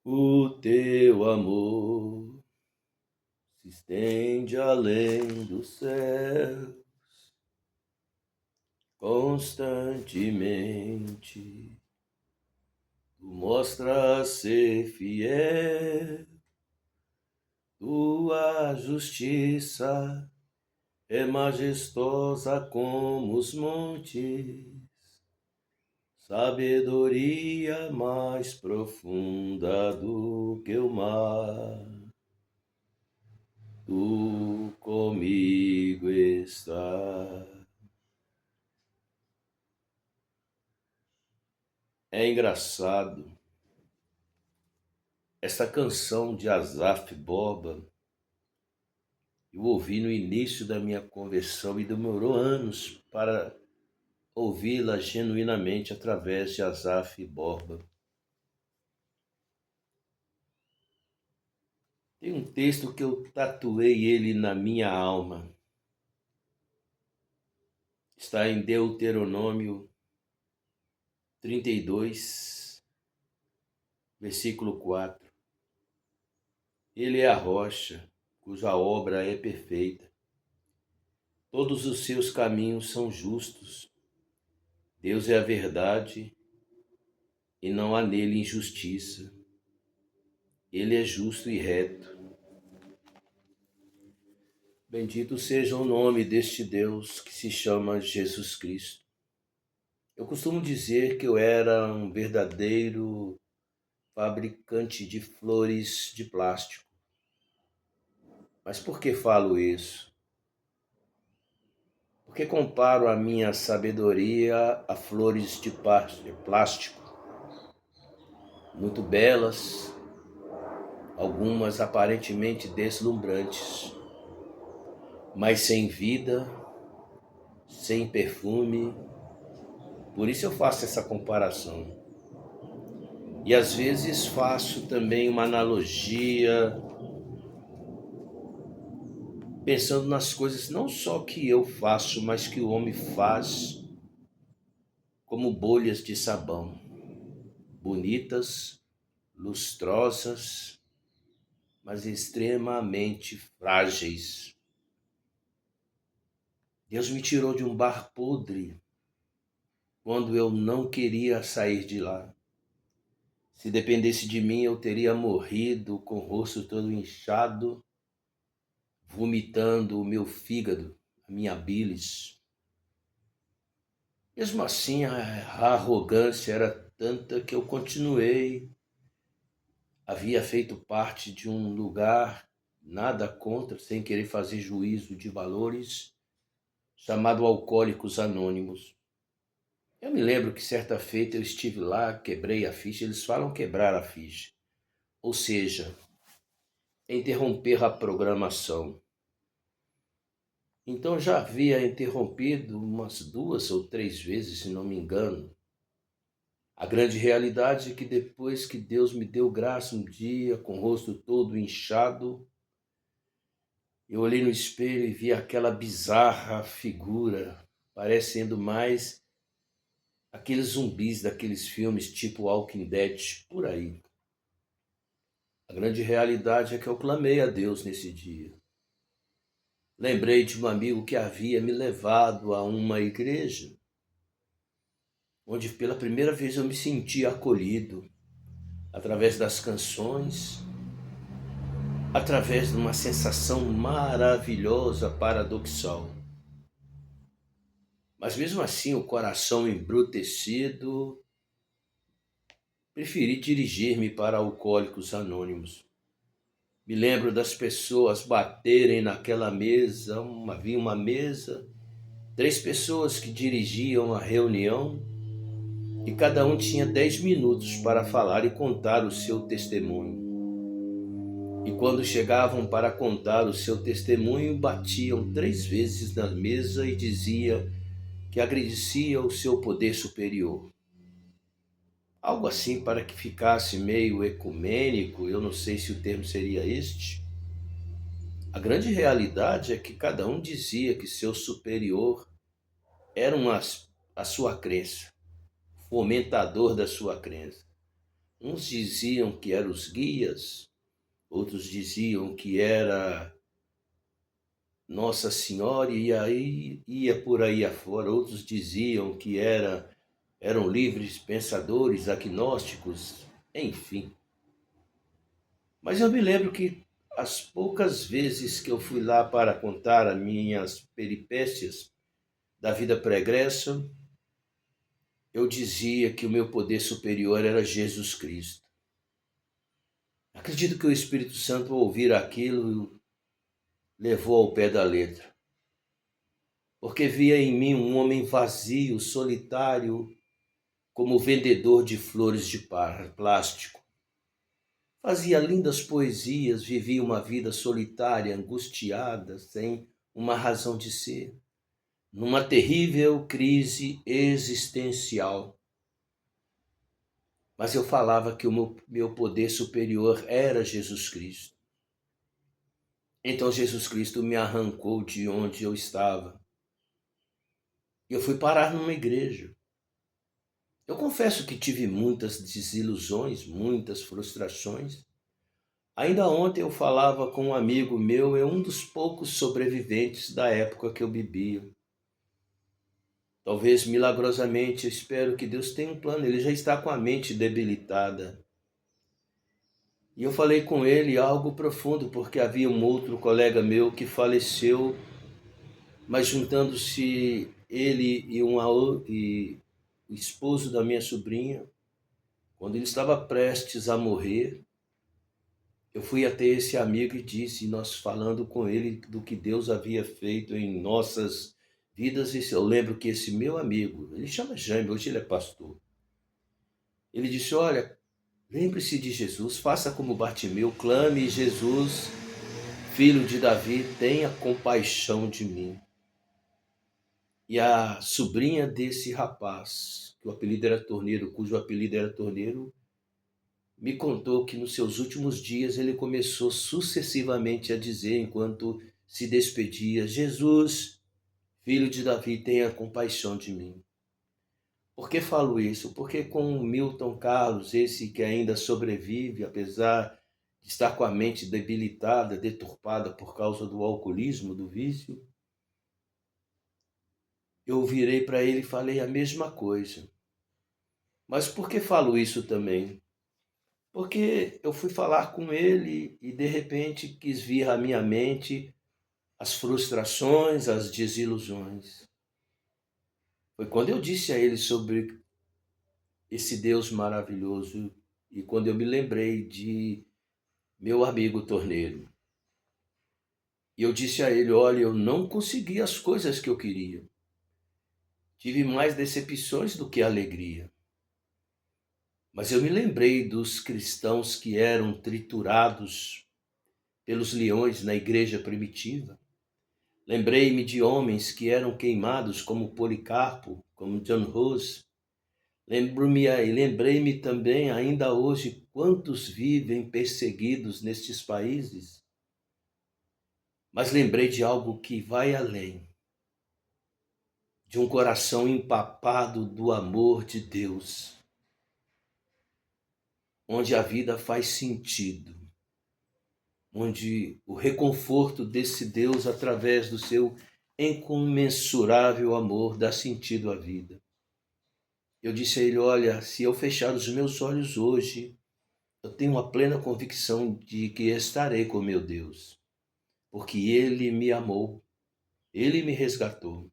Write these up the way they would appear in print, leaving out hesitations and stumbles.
O teu amor se estende além do céu, constantemente. Tu mostras ser fiel, tua justiça é majestosa como os montes, sabedoria mais profunda do que o mar. Tu comigo estás. É engraçado, essa canção de Asaf Borba, eu ouvi no início da minha conversão e demorou anos para ouvi-la genuinamente através de Asaf Borba. Tem um texto que eu tatuei ele na minha alma. Está em Deuteronômio 32, versículo 4. Ele é a rocha, cuja obra é perfeita. Todos os seus caminhos são justos. Deus é a verdade e não há nele injustiça. Ele é justo e reto. Bendito seja o nome deste Deus que se chama Jesus Cristo. Eu costumo dizer que eu era um verdadeiro fabricante de flores de plástico. Mas por que falo isso? Porque comparo a minha sabedoria a flores de plástico, muito belas, algumas aparentemente deslumbrantes, mas sem vida, sem perfume. Por isso eu faço essa comparação. E às vezes faço também uma analogia, pensando nas coisas não só que eu faço, mas que o homem faz, como bolhas de sabão, bonitas, lustrosas, mas extremamente frágeis. Deus me tirou de um bar podre quando eu não queria sair de lá. Se dependesse de mim, eu teria morrido com o rosto todo inchado, vomitando o meu fígado, a minha bilis. Mesmo assim, a arrogância era tanta que eu continuei. Havia feito parte de um lugar, nada contra, sem querer fazer juízo de valores, chamado Alcoólicos Anônimos. Eu me lembro que certa feita eu estive lá, quebrei a ficha, eles falam quebrar a ficha, ou seja, interromper a programação. Então já havia interrompido umas 2 ou 3 vezes, se não me engano. A grande realidade é que depois que Deus me deu graça um dia, com o rosto todo inchado, eu olhei no espelho e vi aquela bizarra figura, parecendo mais aqueles zumbis daqueles filmes tipo Walking Dead, por aí. A grande realidade é que eu clamei a Deus nesse dia. Lembrei de um amigo que havia me levado a uma igreja, onde pela primeira vez eu me senti acolhido, através das canções, através de uma sensação maravilhosa, paradoxal. Mas mesmo assim, o coração embrutecido, preferi dirigir-me para Alcoólicos Anônimos. Me lembro das pessoas baterem naquela mesa, havia uma mesa, 3 pessoas que dirigiam a reunião e cada um tinha 10 minutos para falar e contar o seu testemunho. E quando chegavam para contar o seu testemunho, batiam 3 vezes na mesa e diziam que agradecia o seu poder superior. Algo assim para que ficasse meio ecumênico, eu não sei se o termo seria este. A grande realidade é que cada um dizia que seu superior era a sua crença, fomentador da sua crença. Uns diziam que eram os guias, outros diziam que era Nossa Senhora, e aí ia por aí afora. Outros diziam que eram livres pensadores, agnósticos, enfim. Mas eu me lembro que as poucas vezes que eu fui lá para contar as minhas peripécias da vida pregressa, eu dizia que o meu poder superior era Jesus Cristo. Acredito que o Espírito Santo, ao ouvir aquilo, levou ao pé da letra, porque via em mim um homem vazio, solitário, como vendedor de flores de plástico. Fazia lindas poesias, vivia uma vida solitária, angustiada, sem uma razão de ser, numa terrível crise existencial. Mas eu falava que o meu poder superior era Jesus Cristo. Então Jesus Cristo me arrancou de onde eu estava. E eu fui parar numa igreja. Eu confesso que tive muitas desilusões, muitas frustrações. Ainda ontem eu falava com um amigo meu, é um dos poucos sobreviventes da época que eu bebia. Talvez milagrosamente, eu espero que Deus tenha um plano, ele já está com a mente debilitada. E eu falei com ele algo profundo, porque havia um outro colega meu que faleceu, mas juntando-se ele e e o esposo da minha sobrinha, quando ele estava prestes a morrer, eu fui até esse amigo e disse, nós falando com ele do que Deus havia feito em nossas vidas, e eu lembro que esse meu amigo, ele chama Jaime, hoje ele é pastor, ele disse, olha, lembre-se de Jesus, faça como Bartimeu, clame, Jesus, filho de Davi, tenha compaixão de mim. E a sobrinha desse rapaz, que o apelido era Torneiro, cujo apelido era Torneiro, me contou que nos seus últimos dias ele começou sucessivamente a dizer, enquanto se despedia, Jesus, filho de Davi, tenha compaixão de mim. Por que falo isso? Porque com Milton Carlos, esse que ainda sobrevive, apesar de estar com a mente debilitada, deturpada por causa do alcoolismo, do vício, eu virei para ele e falei a mesma coisa. Mas por que falo isso também? Porque eu fui falar com ele e de repente quis vir à minha mente as frustrações, as desilusões. Foi quando eu disse a ele sobre esse Deus maravilhoso e quando eu me lembrei de meu amigo Torneiro. E eu disse a ele, olha, eu não consegui as coisas que eu queria. Tive mais decepções do que alegria. Mas eu me lembrei dos cristãos que eram triturados pelos leões na igreja primitiva. Lembrei-me de homens que eram queimados como Policarpo, como John Hus. Lembrei-me também, ainda hoje, quantos vivem perseguidos nestes países. Mas lembrei de algo que vai além, de um coração empapado do amor de Deus, onde a vida faz sentido, onde o reconforto desse Deus, através do seu incomensurável amor, dá sentido à vida. Eu disse a ele, olha, se eu fechar os meus olhos hoje, eu tenho uma plena convicção de que estarei com meu Deus, porque Ele me amou, Ele me resgatou.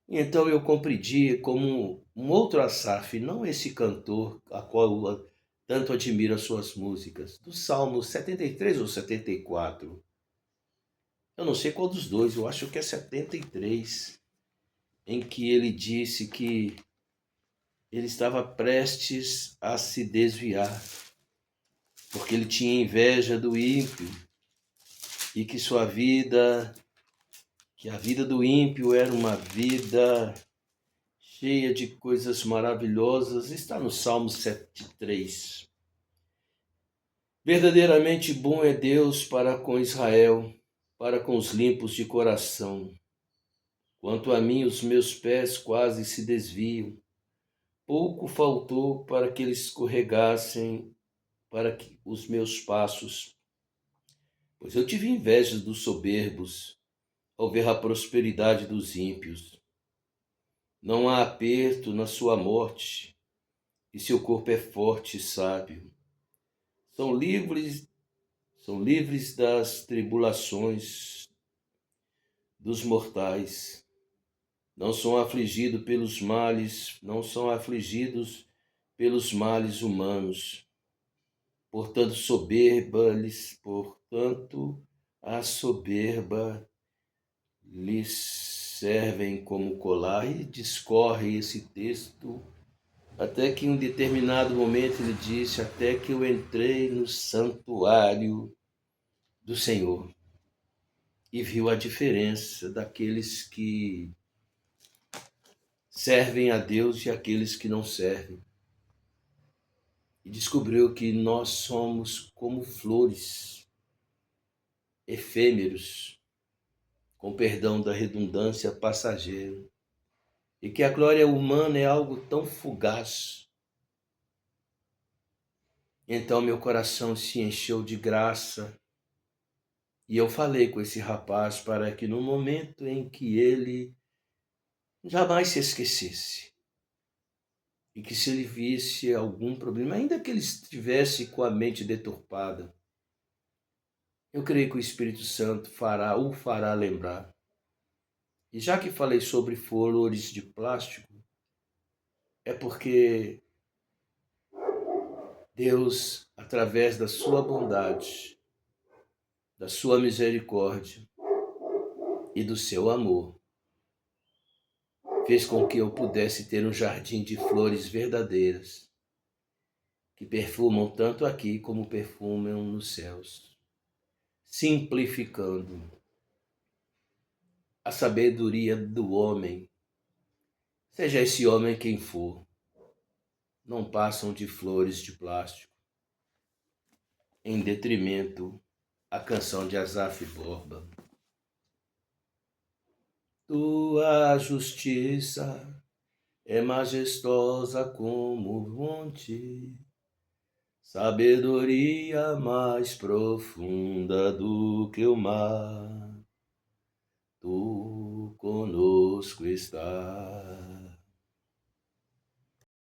E então eu compreendi como um outro Asaf, não esse cantor a qual eu tanto admiro as suas músicas, do Salmo 73 ou 74. Eu não sei qual dos dois, eu acho que é 73, em que ele disse que ele estava prestes a se desviar, porque ele tinha inveja do ímpio e que a vida do ímpio era uma vida cheia de coisas maravilhosas. Está no Salmo 73. Verdadeiramente bom é Deus para com Israel, para com os limpos de coração. Quanto a mim, os meus pés quase se desviam, pouco faltou para que eles escorregassem para que os meus passos, pois eu tive inveja dos soberbos ao ver a prosperidade dos ímpios. Não há aperto na sua morte, e seu corpo é forte e sábio. São livres, são livres das tribulações dos mortais. Não são afligidos pelos males, não são afligidos pelos males humanos. Portanto, a soberba lhes servem como colar. E discorre esse texto até que em um determinado momento ele disse: até que eu entrei no santuário do Senhor e viu a diferença daqueles que servem a Deus e aqueles que não servem. E descobriu que nós somos como flores, efêmeros, com perdão da redundância, passageiro, e que a glória humana é algo tão fugaz. Então meu coração se encheu de graça, e eu falei com esse rapaz para que no momento em que ele jamais se esquecesse, e que se ele visse algum problema, ainda que ele estivesse com a mente deturpada, eu creio que o Espírito Santo o fará lembrar. E já que falei sobre flores de plástico, é porque Deus, através da sua bondade, da sua misericórdia e do seu amor, fez com que eu pudesse ter um jardim de flores verdadeiras, que perfumam tanto aqui como perfumam nos céus, simplificando a sabedoria do homem, seja esse homem quem for, não passam de flores de plástico, em detrimento à canção de Asaf Borba. Tua justiça é majestosa como o monte, sabedoria mais profunda do que o mar. Tu conosco estás.